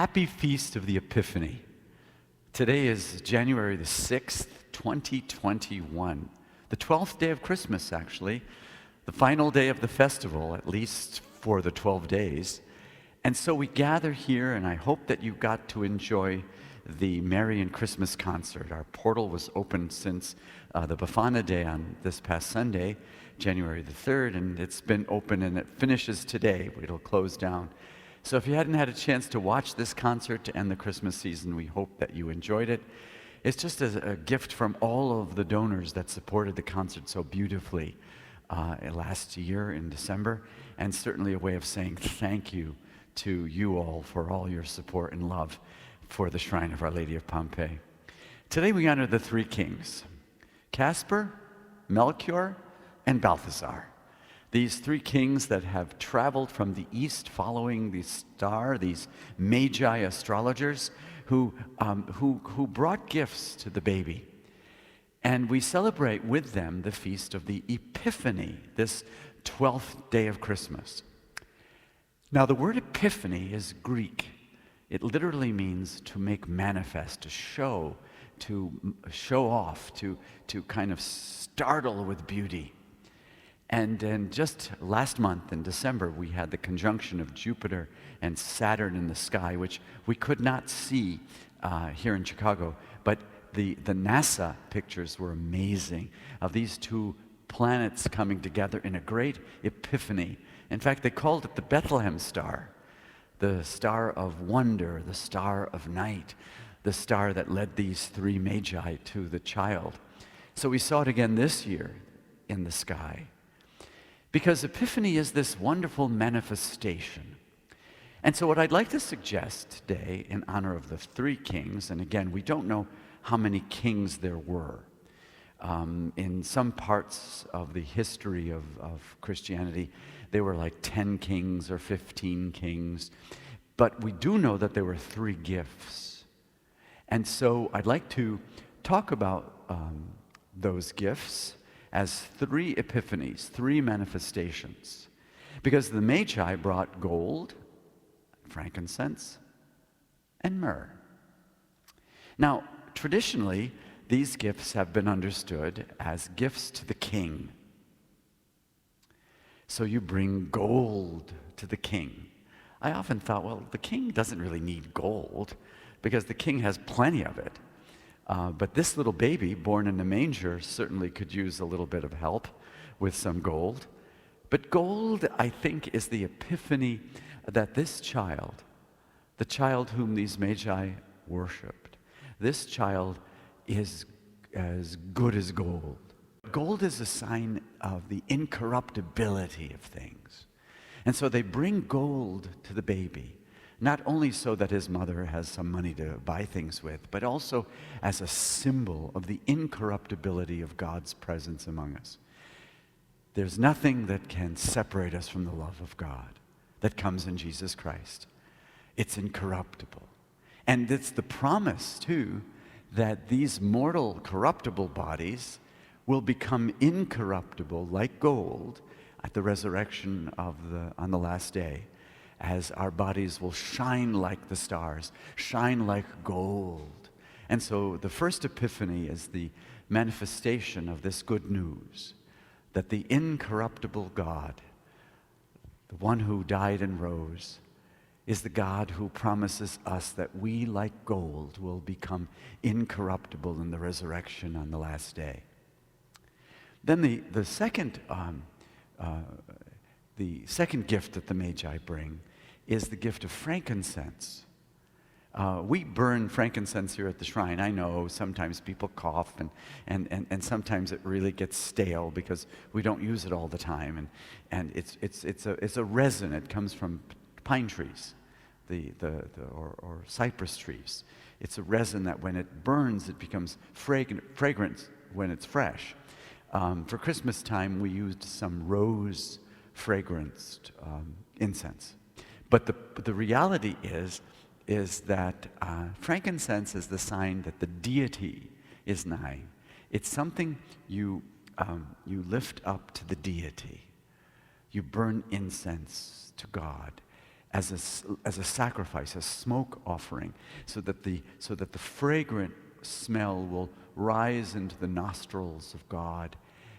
Happy Feast of the Epiphany. Today is January the 6th, 2021. The 12th day of Christmas, actually. The final day of the festival, at least for the 12 days. And so we gather here, and I hope that you got to enjoy the Marian Christmas concert. Our portal was open since the Befana Day on this past Sunday, January the 3rd, and it's been open and it finishes today. It'll close down. So if you hadn't had a chance to watch this concert to end the Christmas season, we hope that you enjoyed it. It's just a gift from all of the donors that supported the concert so beautifully last year in December, and certainly a way of saying thank you to you all for all your support and love for the Shrine of Our Lady of Pompeii. Today we honor the three kings, Caspar, Melchior, and Balthasar. These three kings that have traveled from the east following the star, these magi astrologers who brought gifts to the baby. And we celebrate with them the feast of the Epiphany, this 12th day of Christmas. Now the word Epiphany is Greek. It literally means to make manifest, to show off, to kind of startle with beauty. And then just last month in December, we had the conjunction of Jupiter and Saturn in the sky, which we could not see here in Chicago. But the NASA pictures were amazing of these two planets coming together in a great epiphany. In fact, they called it the Bethlehem star, the star of wonder, the star of night, the star that led these three magi to the child. So we saw it again this year in the sky. Because Epiphany is this wonderful manifestation. And so what I'd like to suggest today in honor of the three kings, and again, we don't know how many kings there were. In some parts of the history of Christianity, there were like 10 kings or 15 kings. But we do know that there were three gifts. And so I'd like to talk about those gifts as three epiphanies, three manifestations. Because the Magi brought gold, frankincense, and myrrh. Now, traditionally, these gifts have been understood as gifts to the king. So you bring gold to the king. I often thought, well, the king doesn't really need gold because the king has plenty of it. But this little baby born in a manger certainly could use a little bit of help with some gold. But gold, I think, is the epiphany that this child, the child whom these magi worshipped, this child is as good as gold. Gold is a sign of the incorruptibility of things. And so they bring gold to the baby. Not only so that his mother has some money to buy things with, but also as a symbol of the incorruptibility of God's presence among us. There's nothing that can separate us from the love of God that comes in Jesus Christ. It's incorruptible. And it's the promise, too, that these mortal, corruptible bodies will become incorruptible like gold at the resurrection on the last day, as our bodies will shine like the stars, shine like gold. And so the first epiphany is the manifestation of this good news, that the incorruptible God, the one who died and rose, is the God who promises us that we, like gold, will become incorruptible in the resurrection on the last day. Then the second gift that the Magi bring is the gift of frankincense. We burn frankincense here at the shrine. I know sometimes people cough and sometimes it really gets stale because we don't use it all the time. And it's a resin. It comes from pine trees, or cypress trees. It's a resin that when it burns, it becomes fragrant when it's fresh. For Christmas time, we used some rose fragranced incense. But the reality is that frankincense is the sign that the deity is nigh. It's something you lift up to the deity. You burn incense to God. as a sacrifice, a smoke offering, so that the fragrant smell will rise into the nostrils of God,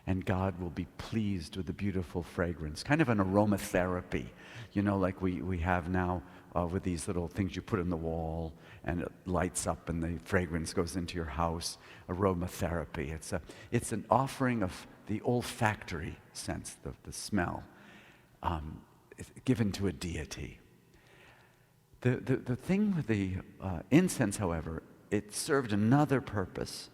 and God will be pleased with the beautiful fragrance. Kind of an aromatherapy, like we have now with these little things you put in the wall, and it lights up and the fragrance goes into your house. Aromatherapy. It's an offering of the olfactory sense, the smell, given to a deity. The thing with the incense, however, it served another purpose.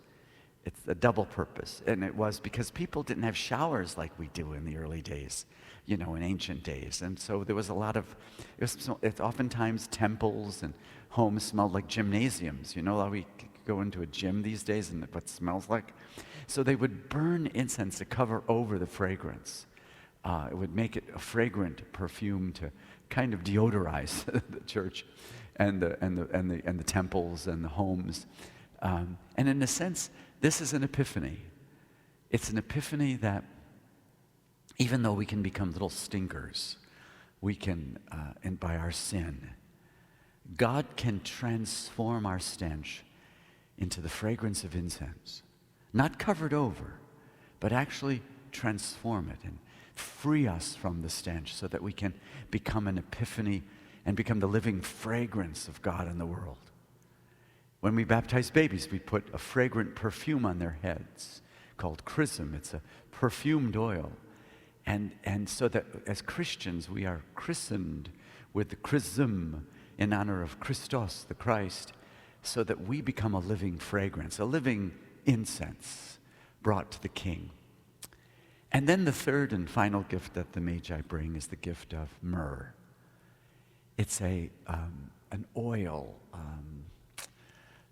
It's a double purpose, and it was because people didn't have showers like we do in the early days, in ancient days. And so there was a lot of, it's oftentimes temples and homes smelled like gymnasiums. How we go into a gym these days and what it smells like? So they would burn incense to cover over the fragrance. It would make it a fragrant perfume to kind of deodorize the church and the temples and the homes. And in a sense, this is an epiphany. It's an epiphany that even though we can become little stinkers, we can, and by our sin, God can transform our stench into the fragrance of incense. Not covered over, but actually transform it and free us from the stench so that we can become an epiphany and become the living fragrance of God in the world. When we baptize babies, we put a fragrant perfume on their heads called chrism. It's a perfumed oil. And so that as Christians, we are christened with the chrism in honor of Christos, the Christ, so that we become a living fragrance, a living incense brought to the King. And then the third and final gift that the Magi bring is the gift of myrrh. It's an oil,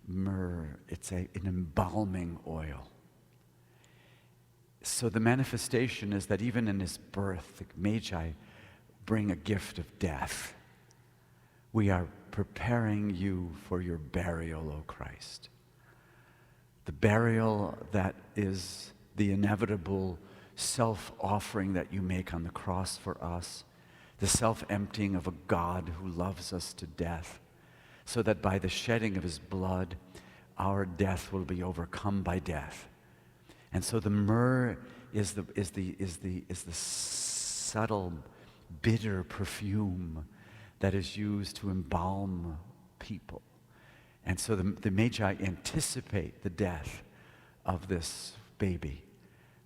myrrh. It's an embalming oil. So the manifestation is that even in his birth, the Magi bring a gift of death. We are preparing you for your burial, O Christ. The burial that is the inevitable self-offering that you make on the cross for us, the self-emptying of a God who loves us to death, so that by the shedding of his blood, our death will be overcome by death. And so the myrrh is the subtle, bitter perfume that is used to embalm people. And so the Magi anticipate the death of this baby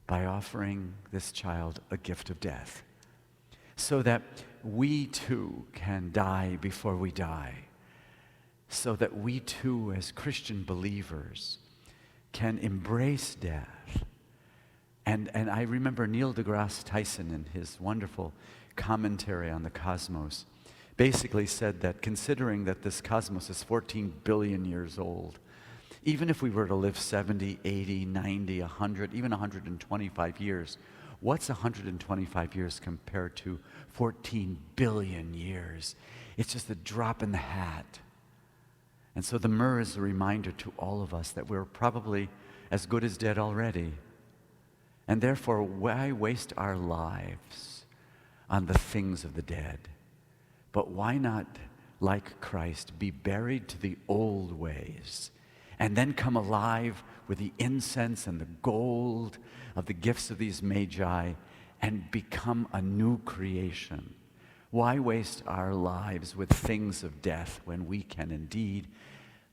by offering this child a gift of death, so that we too can die before we die, so that we too as Christian believers can embrace death. And I remember Neil deGrasse Tyson in his wonderful commentary on the cosmos basically said that considering that this cosmos is 14 billion years old, even if we were to live 70, 80, 90, 100, even 125 years, what's 125 years compared to 14 billion years? It's just a drop in the hat. And so the myrrh is a reminder to all of us that we're probably as good as dead already. And therefore, why waste our lives on the things of the dead? But why not, like Christ, be buried to the old ways and then come alive with the incense and the gold of the gifts of these Magi and become a new creation? Why waste our lives with things of death when we can indeed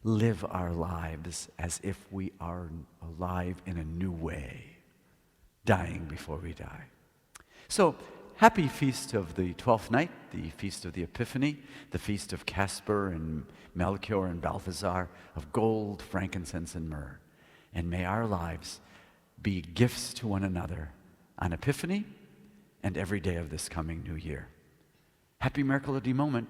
live our lives as if we are alive in a new way, dying before we die? So, happy feast of the 12th night, the feast of the Epiphany, the feast of Casper and Melchior and Balthazar, of gold, frankincense, and myrrh. And may our lives be gifts to one another on Epiphany and every day of this coming new year. Happy Mercoledi Moment.